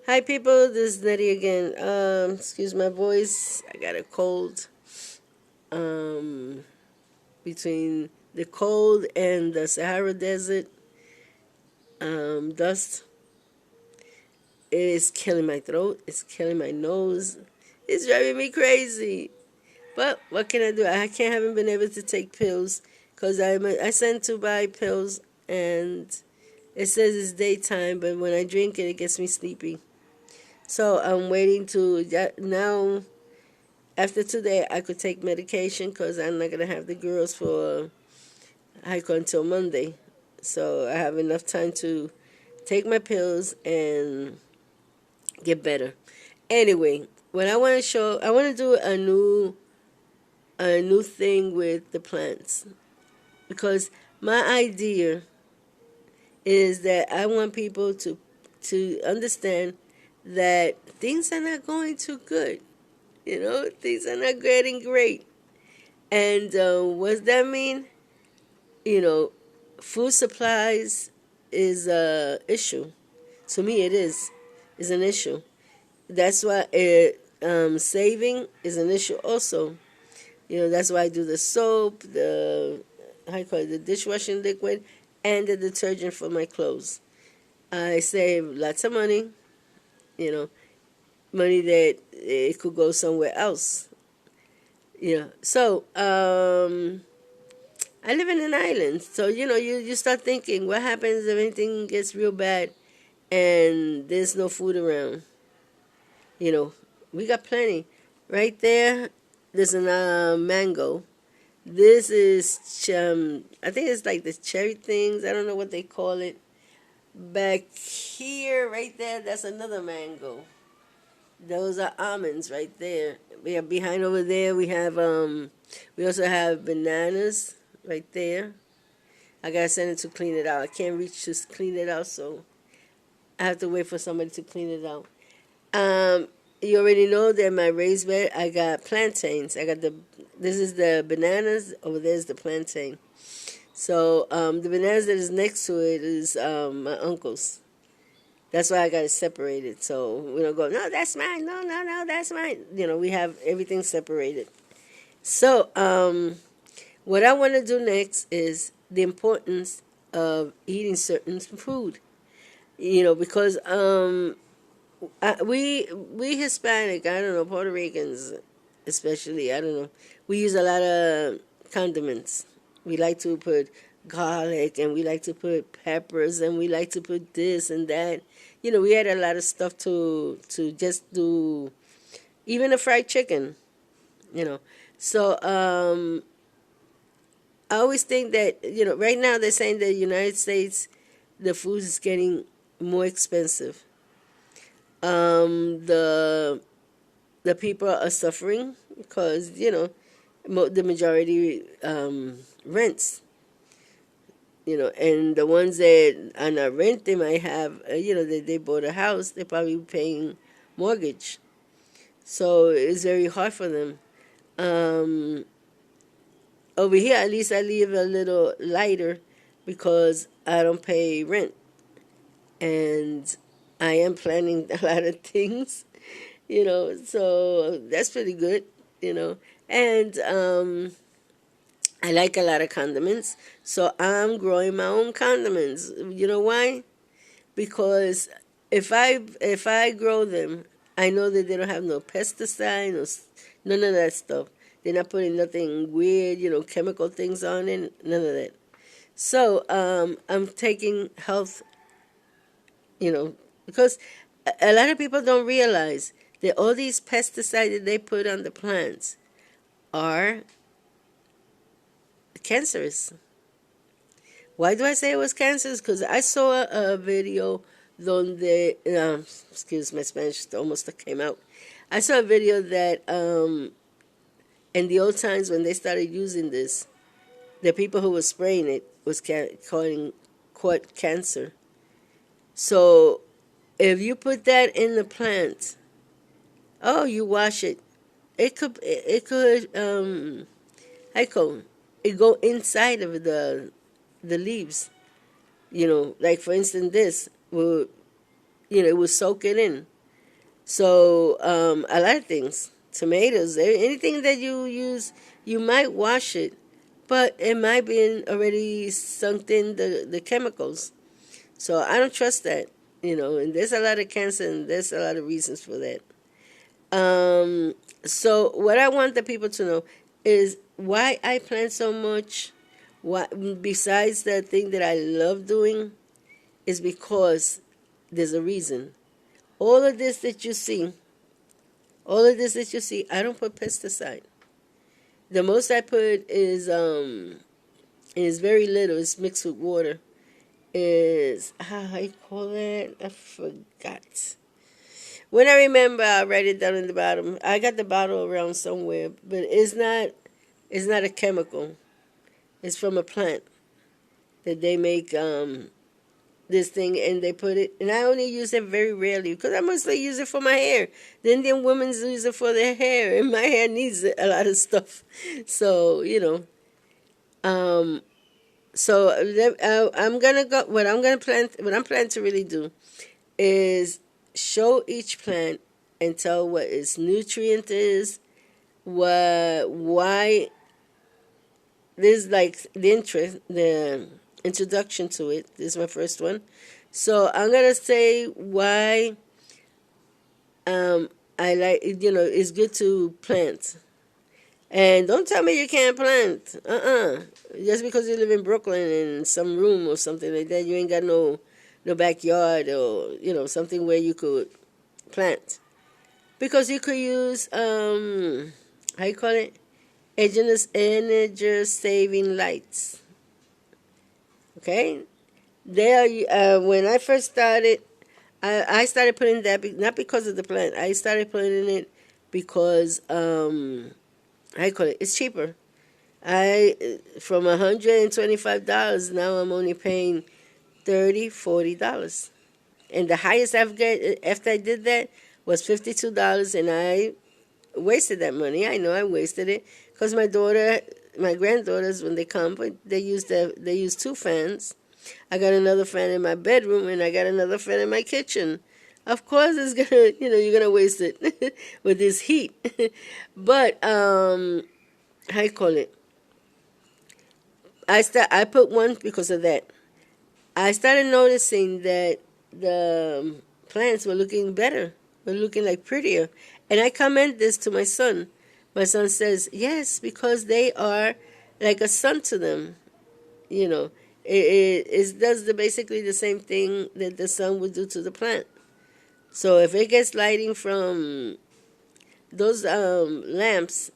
Hi people, this is Nettie again. Excuse my voice. I got a cold. Um, Between the cold and the Sahara Desert dust, it is killing my throat. It's killing my nose. It's driving me crazy. But what can I do? Haven't been able to take pills because I sent to buy pills and it says it's daytime, but when I drink it, it gets me sleepy. So I'm waiting to now. After today, I could take medication because I'm not gonna have the girls for hike until Monday. So I have enough time to take my pills and get better. Anyway, what I want to do a new thing with the plants because my idea is that I want people to understand that things are not going too good. You know, things are not getting great. And what does that mean? You know, food supplies is a issue. To me, it is an issue. That's why saving is an issue also. You know, that's why I do the soap, the how you call it, the dishwashing liquid, and the detergent for my clothes. I save lots of money. You know, money that it could go somewhere else. You know, so I live in an island, so you know, you start thinking, what happens if anything gets real bad and there's no food around? You know, we got plenty. Right there, there's a mango. This is, I think it's like the cherry things. I don't know what they call it. Back here, right there, that's another mango. Those are almonds right there. We have behind over there. We also have bananas right there. I gotta send it to clean it out. I can't reach to clean it out, so I have to wait for somebody to clean it out. Um, you already know that my raised bed, I got plantains. This is the bananas. Over there is the plantain. So the bananas that is next to it is my uncle's. That's why I got it separated. So we don't go, no, that's mine. No, no, no, that's mine. You know, we have everything separated. So what I want to do next is the importance of eating certain food. You know, because we Hispanic, I don't know, Puerto Ricans especially, I don't know, we use a lot of condiments. We like to put garlic and we like to put peppers and we like to put this and that. You know, we had a lot of stuff to just do, even a fried chicken. You know, so I always think that, you know, right now they're saying that the United States, the food is getting more expensive. The people are suffering because, you know, the majority rents. You know, and the ones that are not rent, they might have, you know, they bought a house, they're probably paying mortgage. So it's very hard for them. Um, Over here, at least I live a little lighter because I don't pay rent. And I am planning a lot of things, you know, so that's pretty good, you know. And I like a lot of condiments, so I'm growing my own condiments. You know why? Because if I grow them, I know that they don't have no pesticide, none of that stuff. They're not putting nothing weird, you know, chemical things on it, none of that. So I'm taking health, you know, because a lot of people don't realize that all these pesticides that they put on the plants are cancerous. Why do I say it was cancerous? Because I saw a video donde, excuse my Spanish, almost came out. I saw a video that in the old times when they started using this, the people who were spraying it was caught cancer. So if you put that in the plant, oh, you wash it, it could it go inside of the leaves. You know, like for instance, this will, you know, it will soak it in. So a lot of things, tomatoes, anything that you use, you might wash it, but it might be already sunk in the chemicals. So I don't trust that, and there's a lot of cancer and there's a lot of reasons for that. So what I want the people to know is why I plant so much. What besides the thing that I love doing is because there's a reason. All of this that you see, I don't put pesticide. The most I put is very little. It's mixed with water. Is how I call it? I forgot. When I remember, I'll write it down in the bottom. I got the bottle around somewhere, but it's not. It's not a chemical. It's from a plant that they make this thing, and they put it. And I only use it very rarely because I mostly use it for my hair. The Indian women use it for their hair, and my hair needs a lot of stuff. So So I'm gonna go. What I'm gonna plant. What I'm planning to really do is show each plant and tell what its nutrient is, why there's like the introduction to it. This is my first one. So I'm gonna say why I like it's good to plant. And don't tell me you can't plant. Just because you live in Brooklyn in some room or something like that, you ain't got no backyard or something where you could plant. Because you could use how you call it? Energy saving lights. Okay? When I first started, I started putting that not because of the plant. I started putting it because I call it. It's cheaper. From $125 now I'm only paying $30-$40, and the highest I've got after I did that was $52, and I wasted that money. I know I wasted it because my granddaughters, when they come, they use two fans. I got another fan in my bedroom, and I got another fan in my kitchen. Of course, it's gonna, you're gonna waste it with this heat. But how you call it? I put one because of that. I started noticing that the plants were looking better, were looking like prettier, and I comment this to my son. My son says, "Yes, because they are like a son to them." It does basically the same thing that the sun would do to the plant. So if it gets lighting from those lamps,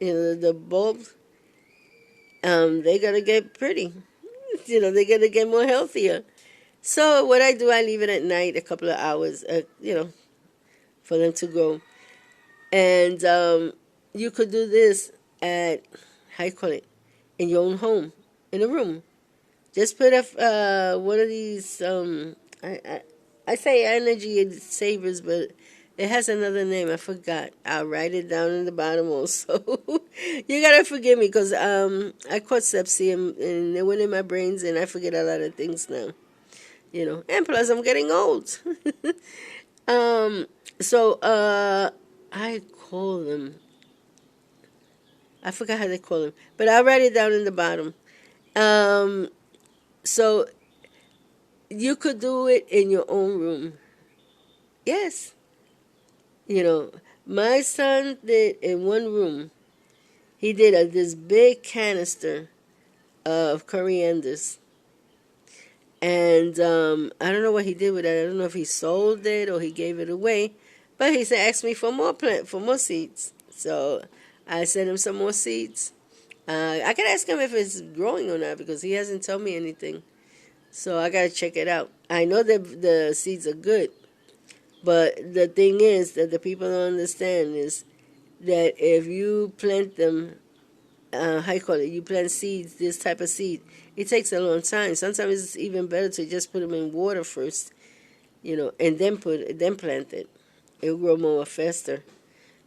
the bulbs, they're gonna get pretty. They're gonna get more healthier. So what I do, I leave it at night a couple of hours, for them to grow. And you could do this at how you call it, in your own home, in a room. Just put one of these. I say energy savers, but it has another name. I forgot. I'll write it down in the bottom also. You gotta forgive me because I caught sepsis and it went in my brains and I forget a lot of things now. And plus I'm getting old. So I call them. I forgot how they call them, but I'll write it down in the bottom. So you could do it in your own room. Yes. My son did in one room. He did this big canister of corianders. And I don't know what he did with that. I don't know if he sold it or he gave it away. But he said, ask me for more seeds. So I sent him some more seeds. I can ask him if it's growing or not because he hasn't told me anything. So I got to check it out. I know that the seeds are good. But the thing is that the people don't understand is that if you plant them, how you call it, you plant seeds, this type of seed, it takes a long time. Sometimes it's even better to just put them in water first, and then plant it. It'll grow more faster.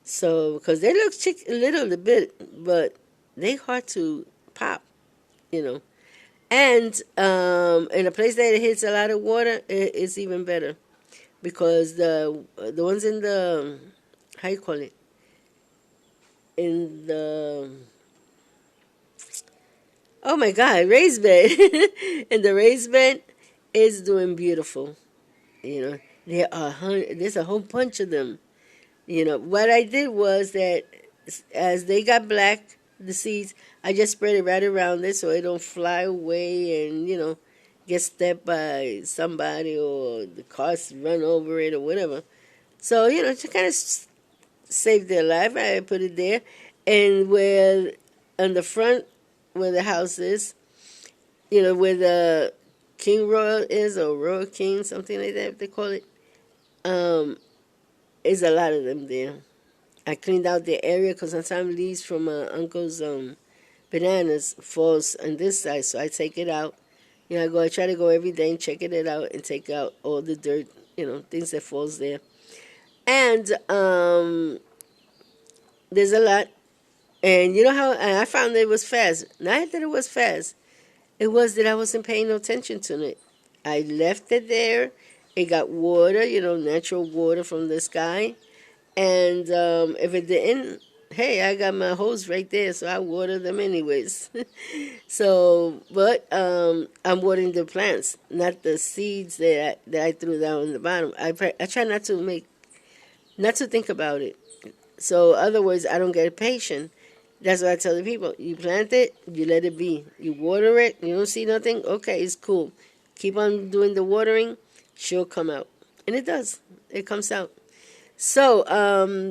So, because they look a little bit, but they hard to pop, And in a place that it hits a lot of water, it's even better. because the ones in the, how you call it, in the, oh my God, raised bed. And the raised bed is doing beautiful. You know, there's a whole bunch of them. You know, what I did was that as they got black, the seeds, I just spread it right around it so it don't fly away and, get stepped by somebody or the cars run over it or whatever. So, to kind of save their life, I put it there. And where, on the front, where the house is, where the King Royal is, or Royal King, something like that, they call it, is a lot of them there. I cleaned out the area because sometimes leaves from my uncle's bananas falls on this side, so I take it out. I try to go every day and check it out and take out all the dirt, things that falls there. And there's a lot. And you know how and I found it was fast. Not that it was fast. It was that I wasn't paying no attention to it. I left it there. It got water, natural water from the sky. And if it didn't, hey, I got my hose right there, so I water them anyways. So, but I'm watering the plants, not the seeds that I threw down in the bottom. I try not to think about it. So otherwise, I don't get patient. That's what I tell the people. You plant it, you let it be. You water it, you don't see nothing, okay, it's cool. Keep on doing the watering, she'll come out. And it does. It comes out. So,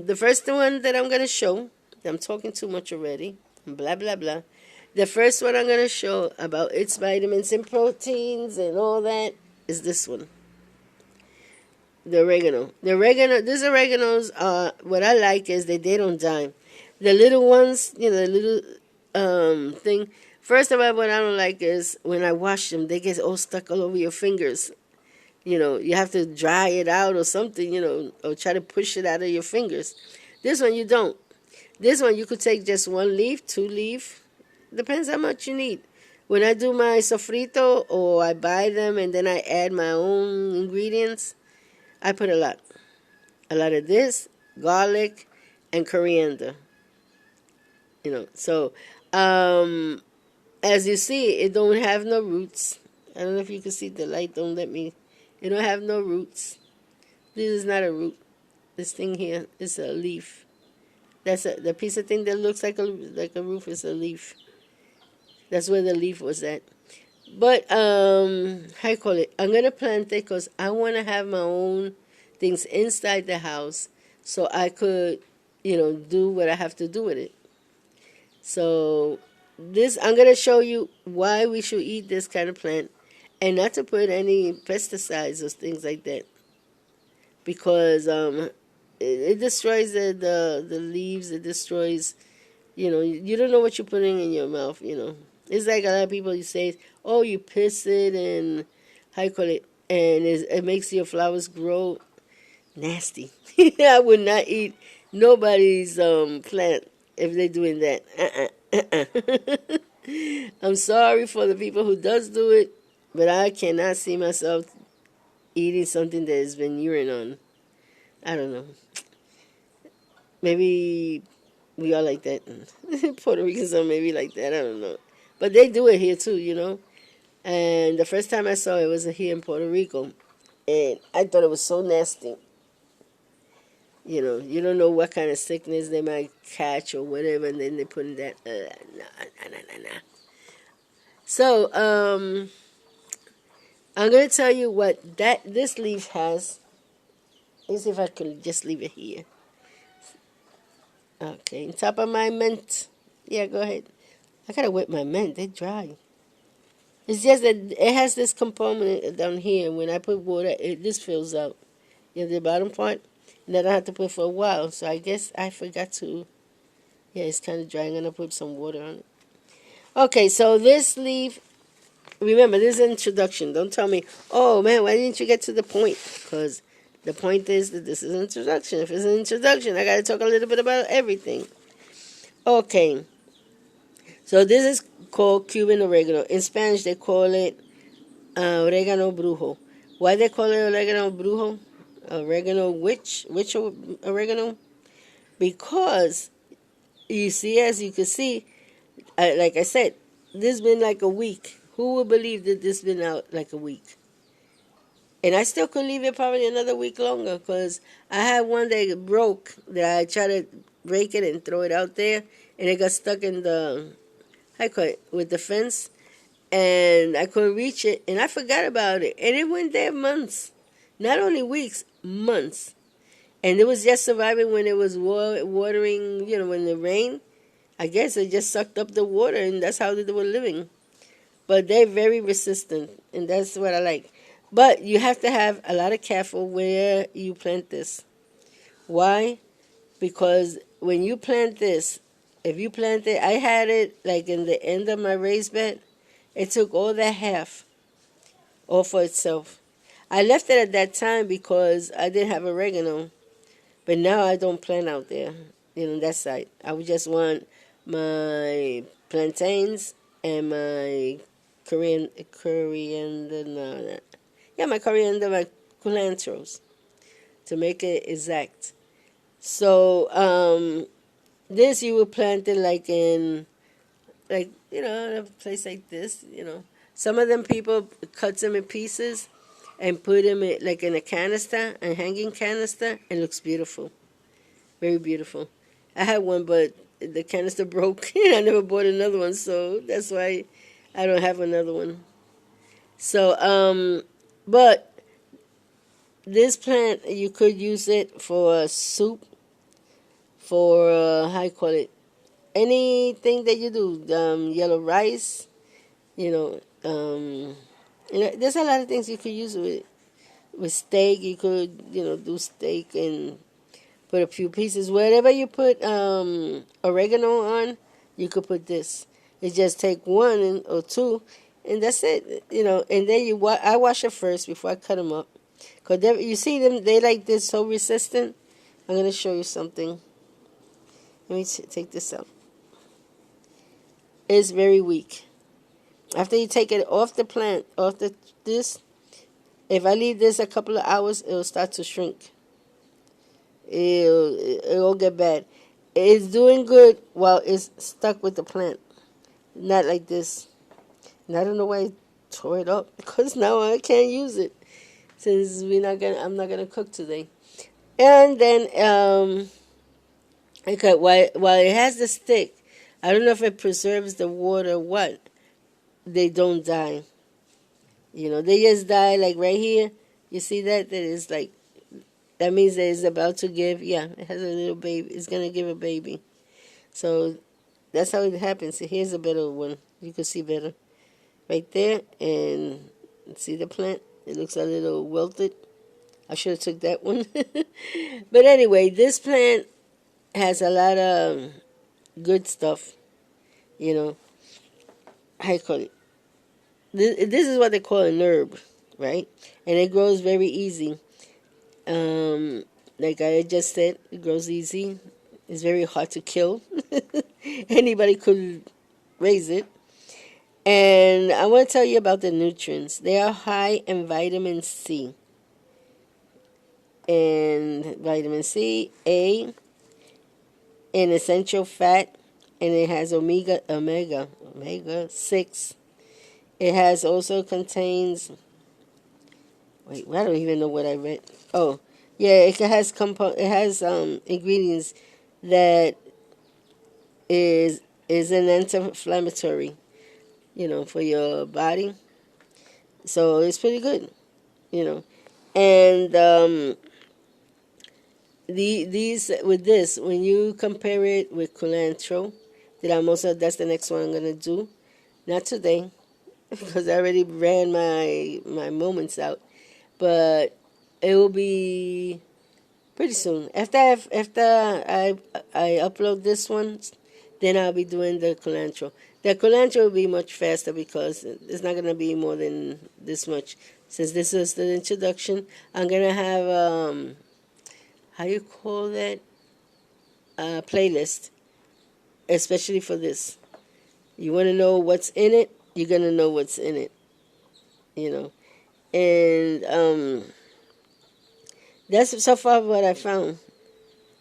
the first one that I'm going to show, I'm talking too much already, blah, blah, blah. The first one I'm going to show about its vitamins and proteins and all that is this one. The oregano. These oreganos, what I like is that they don't die. The little ones, the little thing. First of all, what I don't like is when I wash them, they get all stuck all over your fingers. You have to dry it out or something, or try to push it out of your fingers. This one, you don't. This one, you could take just 1 leaf, 2 leaf. Depends how much you need. When I do my sofrito or I buy them and then I add my own ingredients, I put a lot. A lot of this, garlic, and coriander. So as you see, it don't have no roots. I don't know if you can see the light. Don't let me. It don't have no roots. This is not a root. This thing here is a leaf. The piece of thing that looks like a roof is a leaf. That's where the leaf was at. But how you call it? I'm gonna plant it because I want to have my own things inside the house, so I could, do what I have to do with it. So this, I'm gonna show you why we should eat this kind of plant. And not to put any pesticides or things like that, because it destroys the leaves. It destroys, you don't know what you're putting in your mouth. It's like a lot of people, you say, oh, you piss it and how you call it, and it makes your flowers grow. Nasty. I would not eat nobody's plant if they're doing that. I'm sorry for the people who does do it. But I cannot see myself eating something that has been urine on. I don't know. Maybe we are like that. Puerto Ricans are maybe like that. I don't know. But they do it here too, And the first time I saw it was here in Puerto Rico. And I thought it was so nasty. You don't know what kind of sickness they might catch or whatever. And then they put in that. Nah. So, I'm going to tell you what this leaf has. Let's see if I can just leave it here. Okay, on top of my mint. Yeah, go ahead. I got to wet my mint. They're dry. It's just that it has this component down here. When I put water, this fills out. The bottom part. And then I have to put for a while. So I guess I forgot to. Yeah, it's kind of dry. I'm going to put some water on it. Okay, so this leaf. Remember, this is an introduction. Don't tell me, oh, man, why didn't you get to the point? Because the point is that this is an introduction. If it's an introduction, I got to talk a little bit about everything. Okay. So this is called Cuban oregano. In Spanish, they call it oregano brujo. Why they call it oregano brujo? oregano, which oregano, because you see, as you can see, like I said, this been like a week. Who would believe that this been out like a week? And I still could leave it probably another week longer because I had one that broke that I tried to break it and throw it out there, and it got stuck in the, I call it, with the fence, and I couldn't reach it, and I forgot about it, and it went there months, not only weeks, months, and it was just surviving when it was watering, when the rain. I guess it just sucked up the water, and that's how they were living. But they're very resistant, and that's what I like. But you have to have a lot of careful where you plant this. Why? Because when you plant this, if you plant it, I had it like in the end of my raised bed. It took all that half all for itself. I left it at that time because I didn't have oregano. But now I don't plant out there, that side. I would just want my plantains and my coriander, no, yeah, my coriander, my culantros, to make it exact. So this you would plant it like in, like, a place like this, Some of them people cut them in pieces and put them like in a canister, a hanging canister, and it looks beautiful. Very beautiful. I had one, but the canister broke, and I never bought another one, so that's why I don't have another one. So, but this plant, you could use it for soup, for, how you call it, anything that you do, yellow rice, there's a lot of things you could use with steak. You could, do steak and put a few pieces. Wherever you put oregano on, you could put this. You just take one or two, and that's it. And then I wash it first before I cut them up. Because you see them, they like this, so resistant. I'm going to show you something. Let me take this out. It's very weak. After you take it off the plant, this, if I leave this a couple of hours, it will start to shrink. It'll get bad. It's doing good while it's stuck with the plant. Not like this. And I don't know why I tore it up, because now I can't use it since I'm not gonna cook today. And then okay, while it has the stick, I don't know if it preserves the water or what. They don't die. They just die like right here. You see that? That is like, that means that it's about to give, it has a little baby. It's going to give a baby. So that's how it happens. So here's a better one. You can see better. Right there. And see the plant? It looks a little wilted. I should have took that one. But anyway, this plant has a lot of good stuff. How you call it? This is what they call an herb, right? And it grows very easy. Like I just said, it grows easy. It's very hard to kill. Anybody could raise it. And I want to tell you about the nutrients. They are high in vitamin C. And vitamin C, A, an essential fat, and it has omega 6. It has also contains, wait, I don't even know what I read. Oh, yeah, it has ingredients that is an anti-inflammatory, for your body. So it's pretty good, And these with this, when you compare it with culantro, that's the next one I'm gonna do. Not today, because I already ran my moments out, but it will be pretty soon. After I upload this one, then I'll be doing the culantro. The culantro will be much faster because it's not gonna be more than this much. Since this is the introduction, I'm gonna have how you call that, playlist, especially for this. You want to know what's in it, you're going to know what's in it, And That's so far what I found.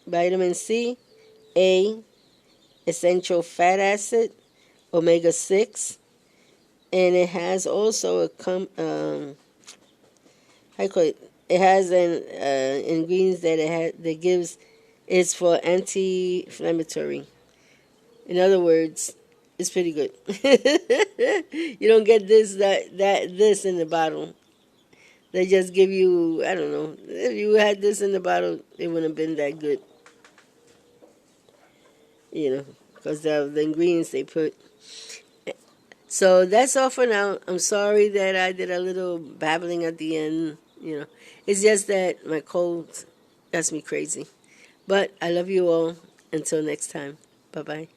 Vitamin C, A, essential fat acid, omega 6, and it has also how you call it? It has an ingredients that that gives is for anti-inflammatory. In other words, it's pretty good. You don't get this in the bottle. They just give you, I don't know. If you had this in the bottle, it wouldn't have been that good, because of the ingredients they put. So that's all for now. I'm sorry that I did a little babbling at the end. It's just that my cold got me crazy. But I love you all. Until next time. Bye bye.